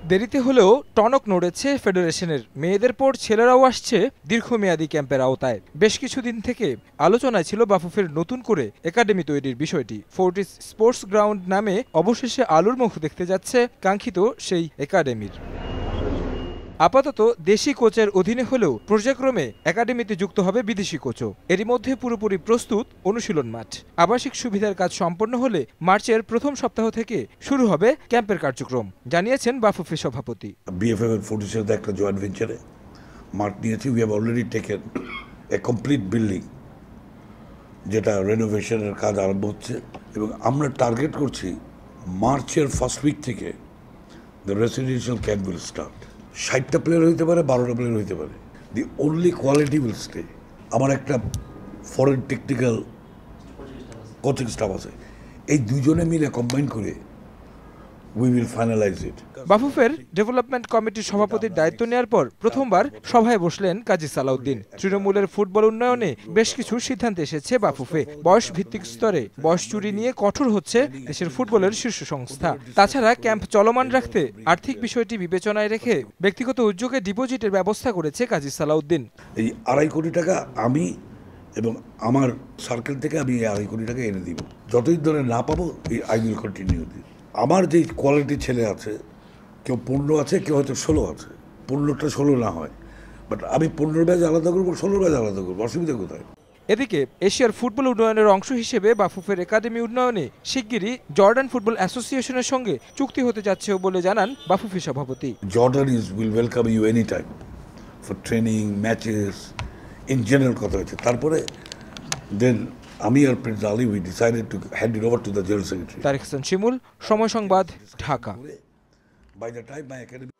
দেরিতে হলেও টনক নড়েছে ফেডারেশনের। মেয়েদের পর ছেলেরাও আসছে দীর্ঘমেয়াদী ক্যাম্পের আওতায়। বেশ কিছুদিন থেকে আলোচনায় ছিল বাফুফের নতুন করে একাডেমি তৈরির বিষয়টি। ফোর্টিস স্পোর্টস গ্রাউন্ড নামে অবশেষে আলোর মুখ দেখতে যাচ্ছে কাঙ্ক্ষিত সেই একাডেমির। আপাতত দেশি কোচের অধীনে হলেও পর্যায়ক্রমে একাডেমিতে যুক্ত হবে বিদেশি কোচও। এরই মধ্যে পুরোপুরি প্রস্তুত অনুশীলন মাঠ। আবাসিক সুবিধার কাজ সম্পন্ন হলে মার্চের প্রথম সপ্তাহ থেকে শুরু হবে ক্যাম্পের কার্যক্রম, জানিয়েছেন বাফুফে সভাপতি। বিএফএফ এর ফোর্টিসের সাথে একটা জয়েন্ট ভেঞ্চারে মাঠ নিয়েছি। We have already taken A complete building, যেটা রেনোভেশনের কাজ আরম্ভ হচ্ছে এবং আমরা টার্গেট করছি মার্চের ফার্স্ট উইক থেকে the residential camp will start. 60টা প্লেয়ার হইতে পারে, 12টা প্লেয়ার হইতে পারে। The only quality will stay. আমার একটা ফরেন টেকনিক্যাল কোচিং স্টাফ আছে, এই দুজনে মিলে কম্বাইন করে উই উইল ফাইনালাইজ ইট। বাফুফের ডেভেলপমেন্ট কমিটির সভাপতির দায়িত্ব নেওয়ার পর প্রথমবার সভায় বসলেন কাজী সালাউদ্দিন। তৃণমূলের ফুটবল উন্নয়নে বেশ কিছু সিদ্ধান্ত এসেছে বাফুফে। বয়স ভিত্তিক স্তরে বয়স চুরি নিয়ে কঠোর হচ্ছে দেশের ফুটবলের শীর্ষ সংস্থা। তাছাড়া ক্যাম্প চলমান রাখতে আর্থিক বিষয়টি বিবেচনায় রেখে ব্যক্তিগত উদ্যোগে ডিপোজিটের ব্যবস্থা করেছে কাজী সালাউদ্দিন। এই 2.5 কোটি টাকা আমি এবং আমার সার্কেল থেকে আমি এই 2.5 কোটি টাকা এনে দিব। যতদিন ধরে না পাবো এই আই উইল কন্টিনিউ দিই। আমার যে কোয়ালিটি ছেলে আছে, কেউ 15 আছে, কেউ হয়তো 16 আছে। 15টা 16 না হয়, বাট আমি 15 ব্যাচ আলাদা করবো, 16 ব্যাচ আলাদা করবো, অসুবিধা কোথায়? এদিকে এশিয়ার ফুটবল উন্নয়নের অংশ হিসেবে বাফুফের একাডেমি উন্নয়নে শিগগিরই জর্ডান ফুটবল অ্যাসোসিয়েশনের সঙ্গে চুক্তি হতে যাচ্ছে বলে জানান বাফুফে সভাপতি। Jordan will welcome you any time for training, matches, in general কথা হয়েছে। তারপরে দেন আমি আর prince Ali we decided to hand it over to the general secretary. Tariq Hasan Shimul, Somoy Sangbad, Dhaka. By the time my academy